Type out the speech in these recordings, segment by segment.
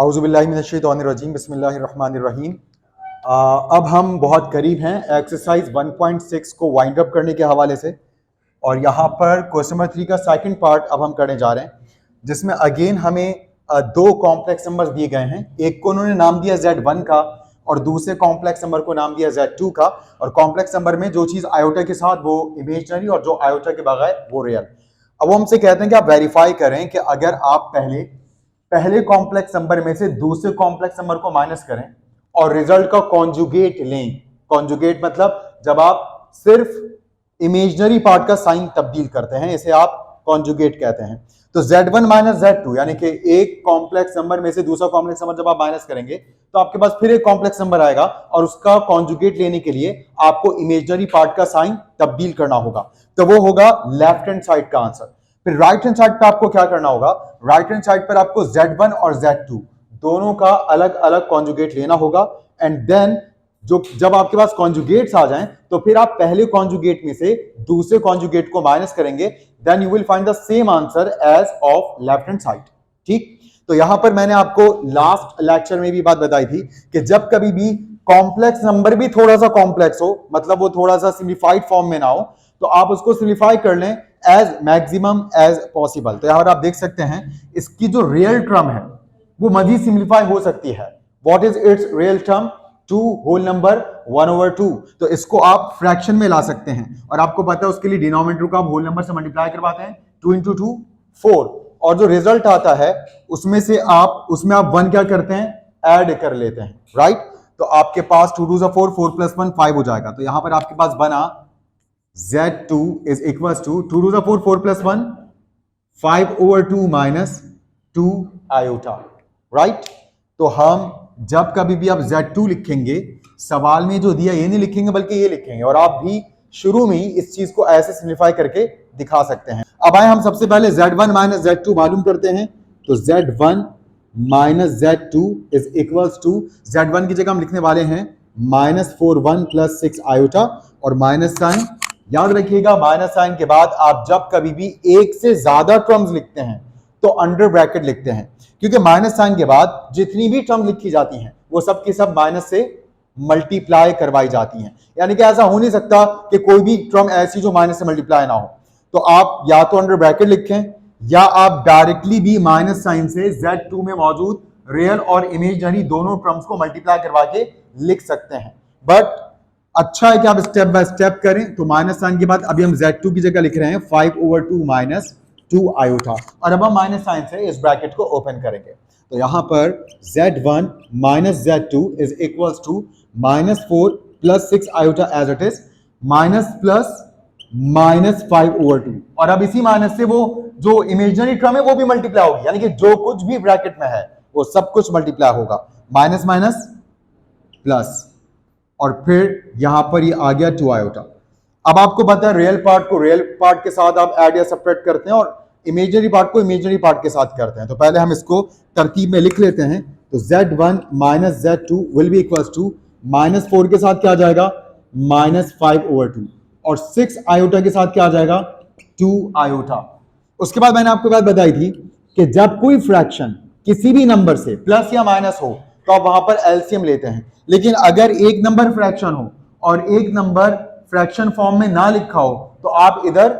औज़ुबिल्लाहि मिनश्शैतानिर्रजीम बिस्मिल्लाहिर्रहमानिर्रहीम। अब हम बहुत करीब हैं एक्सरसाइज 1.6 को वाइंड अप करने के हवाले से, और यहाँ पर क्वेश्चन नंबर 3 का सेकंड पार्ट अब हम करने जा रहे हैं, जिसमें अगेन हमें दो कॉम्प्लेक्स नंबर दिए गए हैं। एक को उन्होंने नाम दिया Z1 का और दूसरे कॉम्प्लेक्स नंबर को नाम दिया Z2 का। और कॉम्प्लेक्स नंबर में जो चीज़ आयोटा के साथ वो इमेजिनरी और जो आयोटा के बगैर वो रियल। अब वो हमसे कहते हैं कि आप वेरीफाई करें कि अगर आप पहले कॉम्प्लेक्स नंबर में से दूसरे कॉम्प्लेक्स नंबर को माइनस करें और रिजल्ट का कॉन्जुगेट लें। कॉन्जुगेट मतलब जब आप सिर्फ इमेजिनरी पार्ट का साइन तब्दील करते हैं, इसे आप कॉन्जुगेट कहते हैं। तो Z1 माइनस Z2 यानी कि एक कॉम्प्लेक्स नंबर में से दूसरा कॉम्प्लेक्स नंबर जब आप माइनस करेंगे तो आपके पास फिर एक कॉम्प्लेक्स नंबर आएगा और उसका कॉन्जुगेट लेने के लिए आपको इमेजिनरी पार्ट का साइन तब्दील करना होगा। तो वो होगा लेफ्ट हैंड साइड का आंसर। फिर राइट हैंड साइड पे आपको क्या करना होगा, राइट हैंड साइड पर आपको Z1 और Z2 दोनों का अलग अलग कॉन्जुगेट लेना होगा। एंड देन जब आपके पास कॉन्जुगेट्स आ जाएं तो फिर आप पहले कॉन्जुगेट में से दूसरे कॉन्जुगेट को माइनस करेंगे, then you will find the same answer as of left hand side. ठीक, तो यहां पर मैंने आपको लास्ट लेक्चर में भी बात बताई थी कि जब कभी भी कॉम्प्लेक्स नंबर भी थोड़ा सा कॉम्प्लेक्स हो, मतलब वो थोड़ा सा सिंप्लीफाइड फॉर्म में ना हो, तो आप उसको सिंप्लीफाई कर लें एज मैक्सिमम एज पॉसिबल। तो यहां पर आप देख सकते हैं इसकी जो रियल टर्म है वो मजीद सिंप्लीफाई हो सकती है। What is its real term? 2 whole number 1/2। तो इसको आप फ्रैक्शन में ला सकते हैं, और आपको पता है उसके लिए डिनोमिनेटर को आप होल नंबर से मल्टीप्लाई करवाते हैं। 2 × 2 4, और जो रिजल्ट आता है उसमें आप 1 क्या करते हैं, ऐड कर लेते हैं, राइट। तो आपके पास 2 2 4, 4 + 1 5 हो जाएगा। तो यहां पर आपके पास बना Z2 is equals to 2 2 4, 4 + 1 5/2 minus 2 iota, right. तो हम जब कभी भी आप Z2 लिखेंगे, सवाल में जो दिया ये नहीं लिखेंगे बल्कि ये लिखेंगे, और आप भी शुरू में ही इस चीज को ऐसे सिंप्लीफाई करके दिखा सकते हैं। अब आए हम सबसे पहले Z1 माइनस Z2 मालूम करते हैं। तो Z1 minus Z2 is equals to, Z1 की जगह हम लिखने वाले हैं -4 1 + 6 iota, और माइनस साइन याद रखिएगा। माइनस साइन के बाद आप जब कभी भी एक से ज्यादा टर्म्स लिखते हैं तो अंडर ब्रैकेट लिखते हैं, क्योंकि माइनस साइन के बाद जितनी भी टर्म लिखी जाती हैं वो सब की सब माइनस से मल्टीप्लाई करवाई जाती हैं। यानी कि ऐसा हो नहीं सकता कि कोई भी टर्म ऐसी जो माइनस से मल्टीप्लाई ना हो। तो आप या तो अंडर ब्रैकेट लिखें या आप डायरेक्टली भी माइनस साइन से Z2 में मौजूद रियल और इमेजिनरी दोनों टर्म्स को मल्टीप्लाई करवा के लिख सकते हैं। बट अच्छा है कि आप स्टेप बाय स्टेप करें। तो माइनस साइन के बाद अभी हम Z2 की जगह लिख रहे हैं 5/2 minus 2 iota, और अब हम माइनस साइन से इस ब्रैकेट को ओपन करेंगे। तो यहां पर Z1 minus Z2 is equals to -4 + 6 iota as it is, minus plus -5/2, और अब इसी माइनस से वो जो इमेजिनरी टर्म है वो भी मल्टीप्लाई होगी, यानी कि जो कुछ भी ब्रैकेट में है वो सब कुछ मल्टीप्लाई होगा। माइनस माइनस प्लस, और फिर यहां पर ये आ गया 2 iota। अब आपको पता है रियल पार्ट को रियल पार्ट के साथ आप ऐड या सब्ट्रैक्ट करते हैं और इमेजिनरी पार्ट को इमेजिनरी पार्ट के साथ करते हैं। तो पहले हम इसको तरतीब में लिख लेते हैं। तो Z1 minus Z2 will be equals to -4 के साथ क्या आ जाएगा, -5/2, और 6 iota के साथ क्या आ जाएगा, 2 iota। उसके बाद मैंने आपको बात बताई थी कि जब कोई फ्रैक्शन किसी भी नंबर से प्लस या माइनस हो तो आप वहां पर एलसीएम लेते हैं, लेकिन अगर एक नंबर फ्रैक्शन हो और एक नंबर फ्रैक्शन फॉर्म में ना लिखा हो तो आप इधर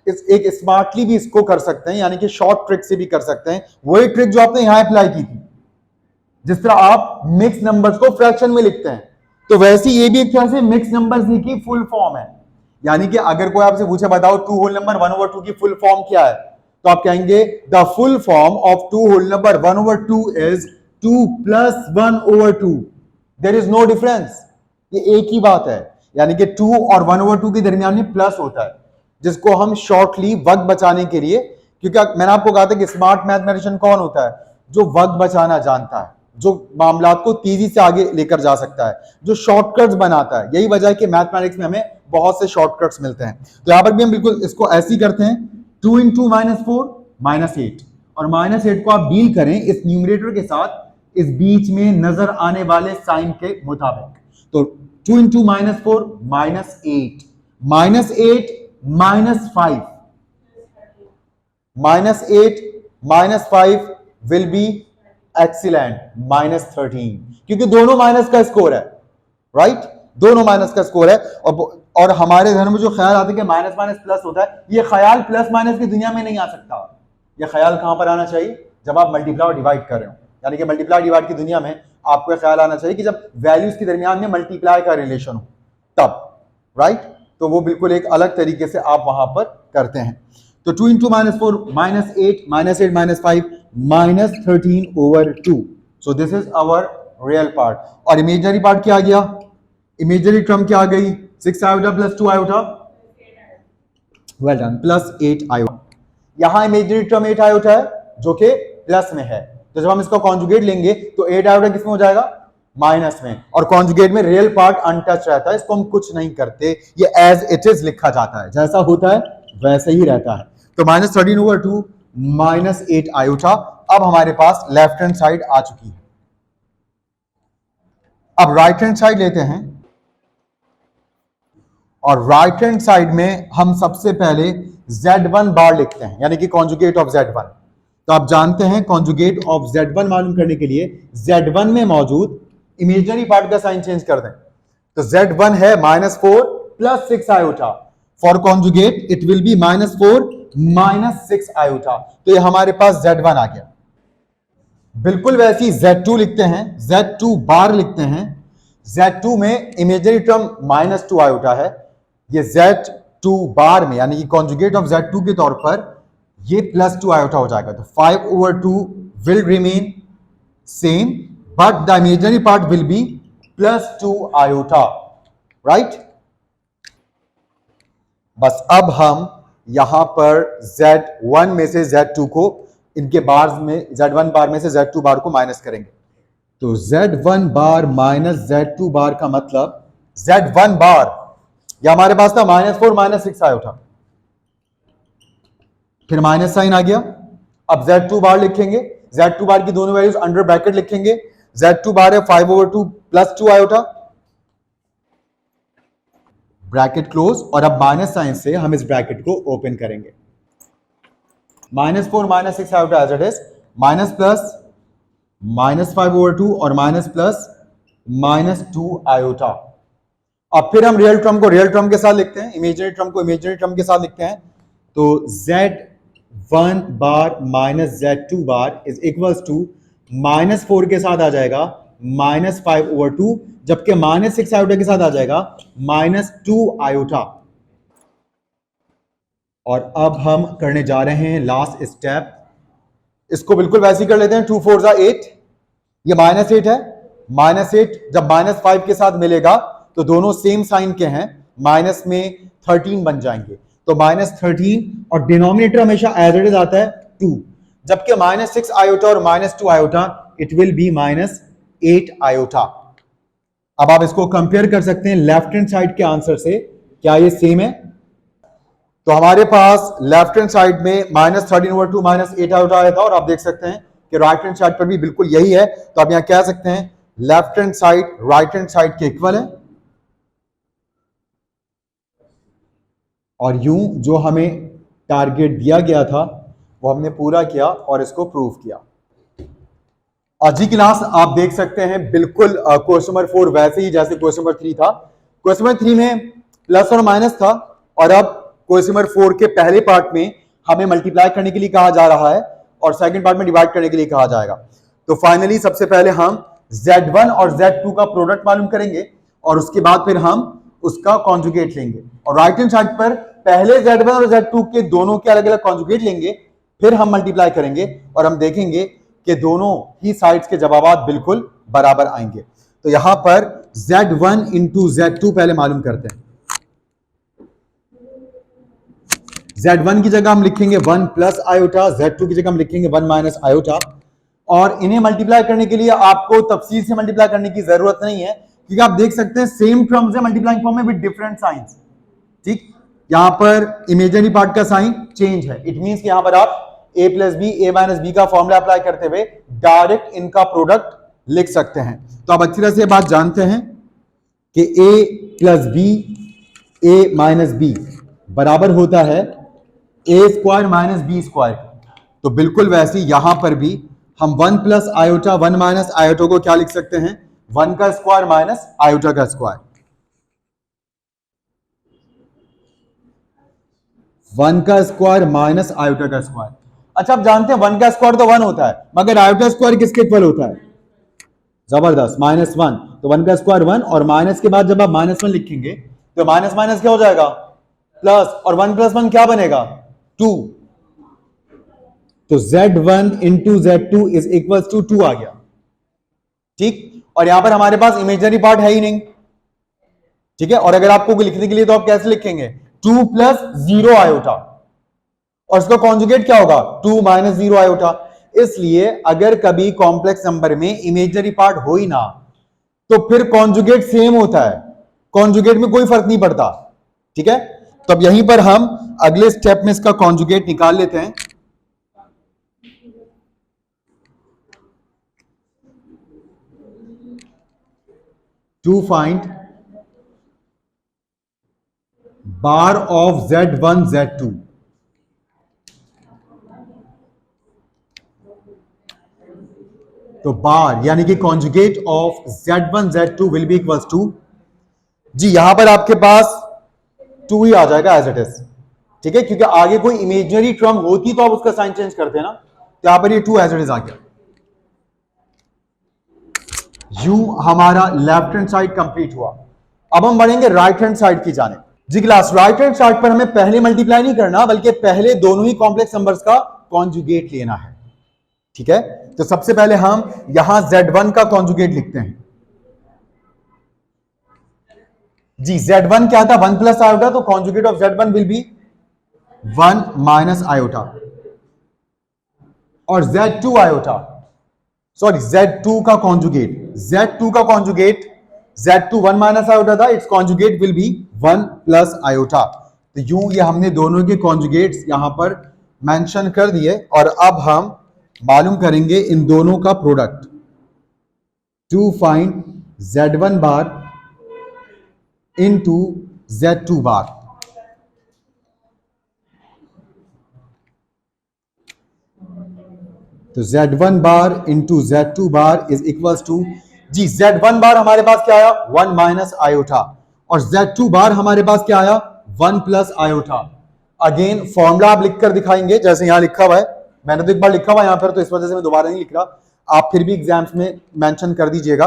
एक स्मार्टली भी इसको कर सकते हैं, यानी कि शॉर्ट ट्रिक से भी कर सकते हैं। वही ट्रिक जो आपने यहां अप्लाई की थी, जिस तरह आप मिक्स नंबर्स को फ्रैक्शन में लिखते हैं, तो वैसे ये भी एक तरह से मिक्स नंबर्स की फुल फॉर्म है। यानी कि अगर कोई आपसे पूछे बताओ 2 होल नंबर 1/2 की फुल फॉर्म क्या है, तो आप कहेंगे the full form of 2 whole number 1/2 is 2 + 1/2। There is no difference, ये एक ही बात है। यानी कि 2 और 1/2 के दरमियान में प्लस होता है, जिसको हम शॉर्टली वक्त बचाने के लिए, क्योंकि मैंने आपको कहा था कि स्मार्ट मैथमेटिशियन कौन होता है, जो वक्त बचाना जानता है, जो मामलात को तेजी से आगे लेकर जा सकता है, जो शॉर्टकट्स बनाता है। यही वजह है कि मैथमेटिक्स में हमें बहुत से शॉर्टकट्स मिलते हैं। तो यहां पर भी हम बिल्कुल इसको ऐसे ही करते हैं, 2 × -4 -8, और -8 को आप डील करें इस न्यूमरेटर के साथ इस बीच में नजर आने वाले साइन के मुताबिक। तो 2 × -4 -8, -8 -5, -8 -5 will be एक्सीलेंट, -13, क्योंकि दोनों माइनस का स्कोर है, राइट, दोनों माइनस का स्कोर है। और हमारे घर में जो ख्याल आता है कि माइनस माइनस प्लस होता है, ये ख्याल प्लस माइनस की दुनिया में नहीं आ सकता। ये ख्याल कहां पर आना चाहिए? जब आप मल्टीप्लाई और डिवाइड कर रहे हो, यानी कि मल्टीप्लाई डिवाइड की दुनिया में आपको ख्याल आना चाहिए कि जब वैल्यूज के दरमियान में मल्टीप्लाई का रिलेशन हो तब, राइट। तो वो बिल्कुल एक अलग तरीके से आप वहां पर करते हैं। तो 2 into -4 -8 -8 -5 -13/2। So this is our real part. और इमेजिनरी पार्ट क्या आ गया? इमेजिनरी टर्म क्या आ गई? 6 iota plus 2 iota, well done, +8 iota. यहां इमेजिनरी टर्म 8 आयोटा है जो कि प्लस में है, तो जब हम इसका कॉन्जुगेट लेंगे तो 8 आयोटा किस में हो जाएगा? माइनस में। और कॉन्जुगेट में रियल पार्ट अनटच रहता है, इसको हम कुछ नहीं करते, ये एज इट इज लिखा जाता है, जैसा होता है वैसे ही रहता है। तो -13/2 -8 आयोटा। अब हमारे पास लेफ्ट हैंड साइड आ चुकी है। अब राइट हैंड साइड लेते हैं, और राइट हैंड साइड में हम सबसे पहले Z1 बार लिखते हैं, यानी कि कॉन्जुगेट ऑफ Z1। तो आप जानते हैं कॉन्जुगेट ऑफ Z1 मालूम करने के लिए Z1 में मौजूद इमेजिनरी पार्ट का साइन चेंज कर दें। तो Z1 है -4 + 6 iota. For conjugate it will be -4 -6 iota. तो ये हमारे पास Z1 आ गया। बिल्कुल वैसी Z2 लिखते हैं, Z2 बार लिखते हैं। Z2 में इमेजिनरी टर्म -2 आयोटा है, ये Z2 बार में यानी कि कॉन्जुगेट ऑफ Z2 के तौर पर ये +2 आयोटा हो जाएगा। तो 5/2 will remain same, but the imaginary part will be +2 iota, right. बस अब हम यहां पर Z1 में से Z2 को, इनके बार में Z1 बार में से Z2 बार को माइनस करेंगे। तो Z1 बार -Z2 बार का मतलब Z1 बार, या हमारे पास था -4 -6 आयोटा, फिर माइनस साइन आ गया। अब Z2 बार लिखेंगे, Z2 बार की दोनों वैल्यूज अंडर ब्रैकेट लिखेंगे। Z2 बार है 5/2 +2 आयोटा, ब्रैकेट क्लोज, और अब माइनस साइन से हम इस ब्रैकेट को ओपन करेंगे। -4 -6 iota as it is, minus plus -5/2 और माइनस प्लस -2 आयोटा। अब फिर हम रियल टर्म को रियल टर्म के साथ लिखते हैं, इमेजिनरी टर्म को इमेजिनरी टर्म के साथ लिखते हैं। तो Z1 bar -Z2 bar is equals to -4 के साथ आ जाएगा -5/2, जबकि -6 आयोटा के साथ आ जाएगा -2 आयोटा। और अब हम करने जा रहे हैं लास्ट स्टेप, इसको बिल्कुल वैसे ही कर लेते हैं। 2 4 8, ये -8 है, -8 जब -5 के साथ मिलेगा तो दोनों सेम साइन के हैं, माइनस में 13 बन जाएंगे। तो -13, और डिनोमिनेटर हमेशा एज इट इज आता है 2, जबकि -6 आयोटा और -2 iota it will be -8 iota. अब आप इसको कंपेयर कर सकते हैं लेफ्ट हैंड साइड के आंसर से, क्या ये सेम है? तो हमारे पास लेफ्ट हैंड साइड में -13/2 -8 आयोटा आया था, और आप देख सकते हैं कि राइट हैंड साइड पर भी बिल्कुल यही है। तो आप यहां कह सकते हैं left hand side right hand side के इक्वल है, और यूं जो हमें टारगेट दिया गया था वो हमने पूरा किया और इसको प्रूव किया। आज की क्लास आप देख सकते हैं बिल्कुल क्वेश्चन नंबर 4 वैसे ही जैसे क्वेश्चन नंबर 3 था। क्वेश्चन नंबर 3 में प्लस और माइनस था, और अब क्वेश्चन नंबर 4 के पहले पार्ट में हमें मल्टीप्लाई करने के लिए कहा जा रहा है, और सेकंड पार्ट में डिवाइड करने के लिए कहा जाएगा। तो फाइनली सबसे पहले हम Z1 और Z2 का प्रोडक्ट मालूम करेंगे, और उसके बाद फिर हम उसका कॉन्जुगेट लेंगे। और राइट हैंड साइड पर पहले Z1 और Z2 के दोनों के अलग अलग कॉन्जुगेट लेंगे, फिर हम मल्टीप्लाई करेंगे, और हम देखेंगे कि दोनों ही साइड्स के जवाब बिल्कुल बराबर आएंगे। तो यहां पर Z1 इंटू Z2 पहले मालूम करते हैं। Z1 की जगह हम लिखेंगे 1 प्लस आयोटा, Z2 की जगह हम लिखेंगे 1 माइनस आयोटा। और इन्हें मल्टीप्लाई करने के लिए आपको तफसील से मल्टीप्लाई करने की जरूरत नहीं है, क्योंकि आप देख सकते हैं सेम टर्म्स है मल्टीप्लाइंग फॉर्म में विद डिफरेंट साइंस। ठीक, यहां पर इमेजिनरी पार्ट का साइन चेंज है, इट मींस कि यहां पर आप a plus b a minus b का फॉर्मूला अप्लाई करते हुए डायरेक्ट इनका प्रोडक्ट लिख सकते हैं। तो आप अच्छी तरह से बात जानते हैं कि a plus b a minus b बराबर होता है a square minus b square. तो बिल्कुल वैसे यहां पर भी हम 1 प्लस आयोटा 1 माइनस आयोटा को क्या लिख सकते हैं, 1 का स्क्वायर माइनस आयोटा का स्क्वायर। 1 का स्क्वायर माइनस आयोटा का स्क्वायर। अच्छा, आप जानते हैं 1 का स्क्वायर तो 1 होता है, मगर आयोटा स्क्वायर किसके इक्वल होता है? जबरदस्त, -1। तो 1 का स्क्वायर 1, और माइनस के बाद जब आप -1 लिखेंगे तो माइनस माइनस क्या हो जाएगा, प्लस, और 1 + 1 क्या बनेगा, 2। तो Z1 into Z2 is equal to 2 आ गया। ठीक, और यहां पर हमारे पास इमेजनरी पार्ट है ही नहीं, ठीक है। और अगर आपको लिखने के लिए तो आप कैसे लिखेंगे, 2 + 0 आयोटा, और इसका कॉन्जुगेट क्या होगा, 2 - 0 आयोटा। इसलिए अगर कभी कॉम्प्लेक्स नंबर में इमेजनरी पार्ट हो ही ना, तो फिर कॉन्जुगेट सेम होता है, कॉन्जुगेट में कोई फर्क नहीं पड़ता, ठीक है। तो अब यहीं पर हम अगले स्टेप में इसका कॉन्जुगेट निकाल लेते हैं। To find bar of Z1 Z2, तो बार यानी कि conjugate of Z1 Z2 will be equals to, जी यहां पर आपके पास 2 ही आ जाएगा एज इट इज, ठीक है, क्योंकि आगे कोई इमेजनरी टर्म होती तो आप उसका साइन चेंज करते हैं ना, तो यहां पर ये 2 एज इट इज आ गया। यू हमारा लेफ्ट हैंड साइड कंप्लीट हुआ। अब हम बढ़ेंगे राइट हैंड साइड की जाने। जी क्लास, राइट हैंड साइड पर हमें पहले मल्टीप्लाई नहीं करना, बल्कि पहले दोनों ही कॉम्प्लेक्स नंबर्स का कॉन्जुगेट लेना है, ठीक है। तो सबसे पहले हम यहां Z1 का कॉन्जुगेट लिखते हैं। जी Z1 क्या था, 1 + आयोटा, तो conjugate of Z1 will be 1 - iota, और Z2 आयोटा, सॉरी Z2 का कॉन्जुगेट, Z2 का कॉन्जुगेट, Z2 1 - आयोटा था, it's conjugate will be 1 + iota. तो यूं ये हमने दोनों के कॉन्जुगेट्स यहां पर मेंशन कर दिए, और अब हम मालूम करेंगे इन दोनों का product. To find Z1 bar into Z2 bar. तो Z1 bar into Z2 bar is equals to, जी Z1 बार हमारे पास क्या आया, 1 - आयोटा, और Z2 बार हमारे पास क्या आया, 1 + आयोटा। अगेन फॉर्मूला आप लिखकर दिखाएंगे, जैसे यहां लिखा हुआ है, मैंने तो एक बार लिखा हुआ है यहां पर, तो इस वजह से मैं दोबारा नहीं लिख रहा, आप फिर भी एग्जाम्स में मेंशन कर दीजिएगा।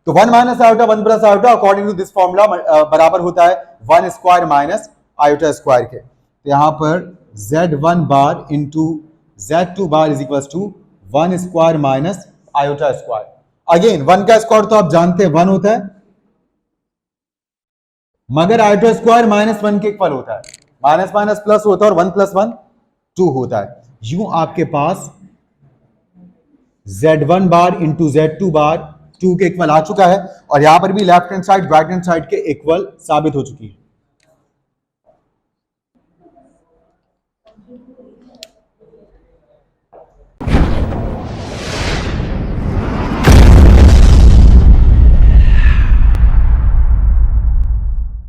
तो 1 - iota 1 + iota according to this formula बराबर होता है 1 स्क्वायर माइनस आयोटा स्क्वायर के। तो यहां पर Z1 bar into Z2 bar is equal to 1 square minus iota square. Again 1 का स्क्वायर तो आप जानते हैं 1 होता है, मगर आयोटा स्क्वायर -1 के इक्वल होता है, माइनस माइनस प्लस होता है, और 1 + 1 2 होता है। यूं आपके पास Z1 बार इंटू Z2 बार 2 के इक्वल आ चुका है, और यहां पर भी left hand side right hand side के इक्वल साबित हो चुकी है।